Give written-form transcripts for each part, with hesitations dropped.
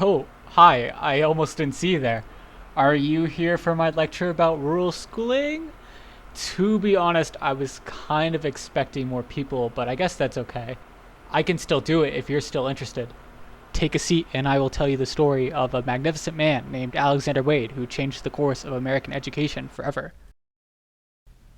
Oh, hi, I almost didn't see you there. Are you here for my lecture about rural schooling? To be honest, I was kind of expecting more people, but I guess that's okay. I can still do it if you're still interested. Take a seat and I will tell you the story of a magnificent man named Alexander Wade who changed the course of American education forever.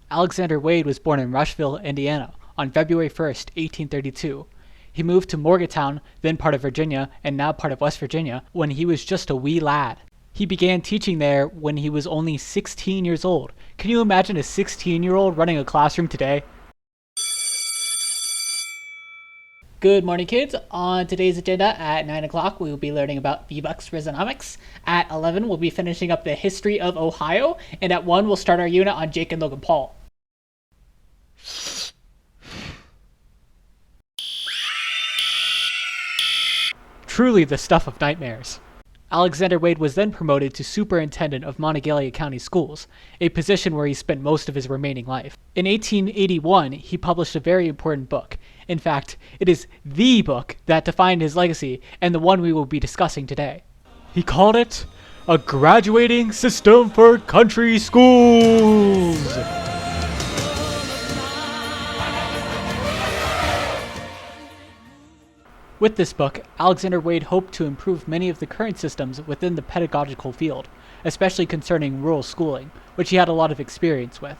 Alexander Wade was born in Rushville, Indiana, on February 1st, 1832. He moved to Morgantown, then part of Virginia, and now part of West Virginia, when he was just a wee lad. He began teaching there when he was only 16 years old. Can you imagine a 16-year-old running a classroom today? Good morning, kids. On today's agenda at 9 o'clock, we will be learning about V-Bucks Rhizonomics. At 11, we'll be finishing up the history of Ohio. And at 1, we'll start our unit on Jake and Logan Paul. Truly the stuff of nightmares. Alexander Wade was then promoted to superintendent of Monongalia County Schools, a position where he spent most of his remaining life. In 1881, he published a very important book. In fact, it is the book that defined his legacy and the one we will be discussing today. He called it A Graduating System for Country Schools. With this book, Alexander Wade hoped to improve many of the current systems within the pedagogical field, especially concerning rural schooling, which he had a lot of experience with.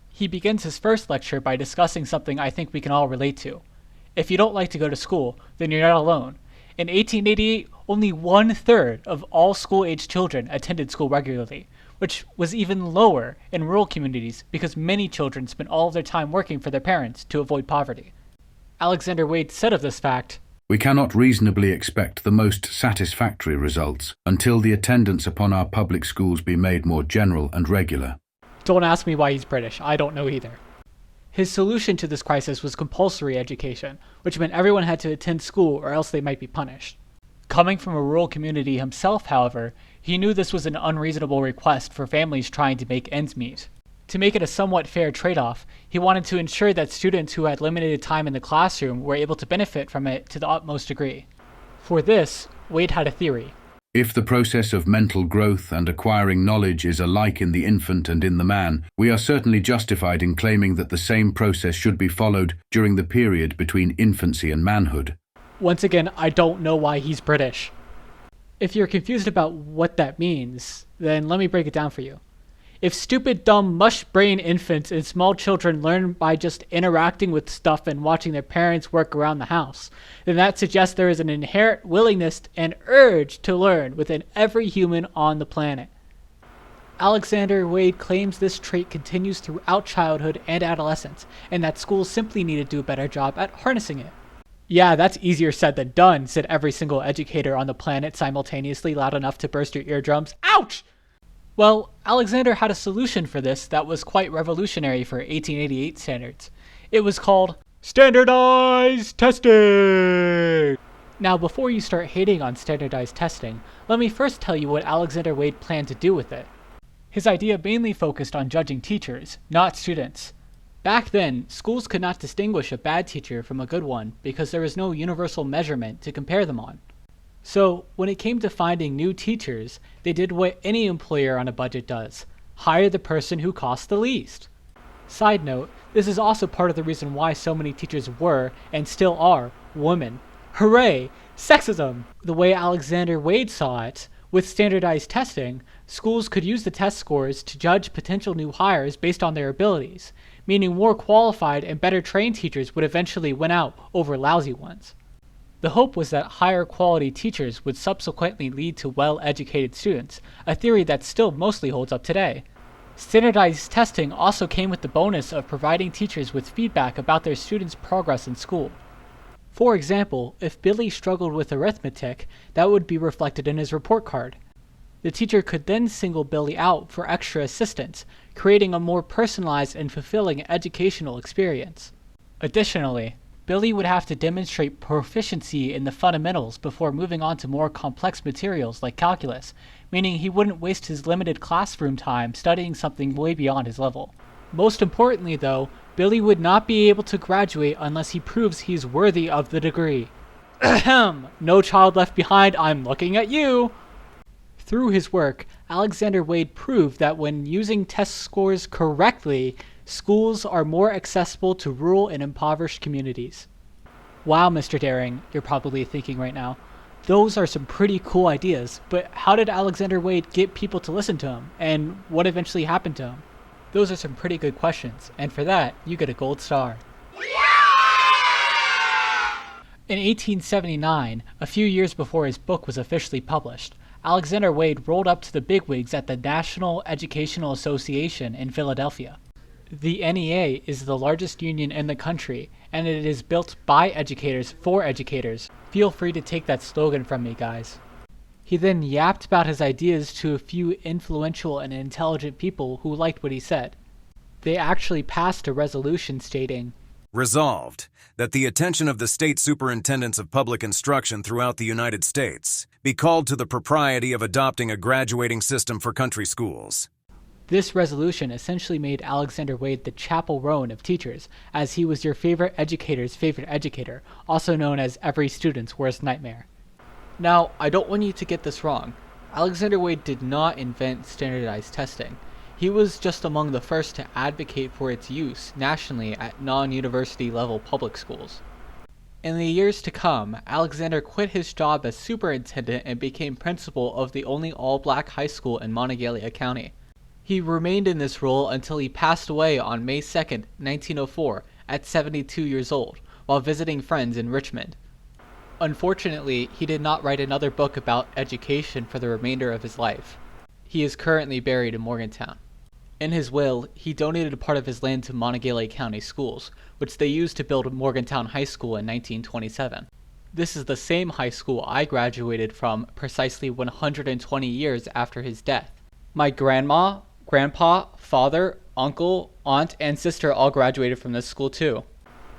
He begins his first lecture by discussing something I think we can all relate to. If you don't like to go to school, then you're not alone. In 1888, only 1/3 of all school-aged children attended school regularly, which was even lower in rural communities because many children spent all of their time working for their parents to avoid poverty. Alexander Wade said of this fact, "We cannot reasonably expect the most satisfactory results until the attendance upon our public schools be made more general and regular." Don't ask me why he's British, I don't know either. His solution to this crisis was compulsory education, which meant everyone had to attend school or else they might be punished. Coming from a rural community himself, however, he knew this was an unreasonable request for families trying to make ends meet. To make it a somewhat fair trade-off, he wanted to ensure that students who had limited time in the classroom were able to benefit from it to the utmost degree. For this, Wade had a theory. If the process of mental growth and acquiring knowledge is alike in the infant and in the man, we are certainly justified in claiming that the same process should be followed during the period between infancy and manhood. Once again, I don't know why he's British. If you're confused about what that means, then let me break it down for you. If stupid, dumb, mush-brain infants and small children learn by just interacting with stuff and watching their parents work around the house, then that suggests there is an inherent willingness and urge to learn within every human on the planet. Alexander Wade claims this trait continues throughout childhood and adolescence, and that schools simply need to do a better job at harnessing it. Yeah, that's easier said than done, said every single educator on the planet simultaneously, loud enough to burst your eardrums. Ouch! Well, Alexander had a solution for this that was quite revolutionary for 1888 standards. It was called standardized testing! Now, before you start hating on standardized testing, let me first tell you what Alexander Wade planned to do with it. His idea mainly focused on judging teachers, not students. Back then, schools could not distinguish a bad teacher from a good one because there was no universal measurement to compare them on. So, when it came to finding new teachers, they did what any employer on a budget does: hire the person who costs the least. Side note, this is also part of the reason why so many teachers were, and still are, women. Hooray! Sexism! The way Alexander Wade saw it, with standardized testing, schools could use the test scores to judge potential new hires based on their abilities, meaning more qualified and better trained teachers would eventually win out over lousy ones. The hope was that higher quality teachers would subsequently lead to well-educated students, a theory that still mostly holds up today. Standardized testing also came with the bonus of providing teachers with feedback about their students' progress in school. For example, if Billy struggled with arithmetic, that would be reflected in his report card. The teacher could then single Billy out for extra assistance, creating a more personalized and fulfilling educational experience. Additionally, Billy would have to demonstrate proficiency in the fundamentals before moving on to more complex materials like calculus, meaning he wouldn't waste his limited classroom time studying something way beyond his level. Most importantly, though, Billy would not be able to graduate unless he proves he's worthy of the degree. Ahem. No Child Left Behind, I'm looking at you. Through his work, Alexander Wade proved that when using test scores correctly, schools are more accessible to rural and impoverished communities. Wow, Mr. Daring, you're probably thinking right now. Those are some pretty cool ideas, but how did Alexander Wade get people to listen to him, and what eventually happened to him? Those are some pretty good questions, and for that, you get a gold star. In 1879, a few years before his book was officially published, Alexander Wade rolled up to the bigwigs at the National Educational Association in Philadelphia. The NEA is the largest union in the country, and it is built by educators for educators. Feel free to take that slogan from me, guys. He then yapped about his ideas to a few influential and intelligent people who liked what he said. They actually passed a resolution stating, Resolved, that the attention of the state superintendents of public instruction throughout the United States be called to the propriety of adopting a graduating system for country schools. This resolution essentially made Alexander Wade the Chappell Roan of teachers, as he was your favorite educator's favorite educator, also known as every student's worst nightmare. Now, I don't want you to get this wrong. Alexander Wade did not invent standardized testing. He was just among the first to advocate for its use nationally at non-university level public schools. In the years to come, Alexander quit his job as superintendent and became principal of the only all-black high school in Monongalia County. He remained in this role until he passed away on May 2, 1904, at 72 years old, while visiting friends in Richmond. Unfortunately, he did not write another book about education for the remainder of his life. He is currently buried in Morgantown. In his will, he donated a part of his land to Monongalia County Schools, which they used to build Morgantown High School in 1927. This is the same high school I graduated from precisely 120 years after his death. My grandma, grandpa, father, uncle, aunt, and sister all graduated from this school too.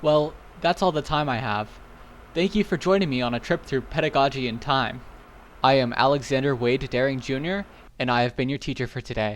Well, that's all the time I have. Thank you for joining me on a trip through pedagogy and time. I am Alexander Wade Daring Jr., and I have been your teacher for today.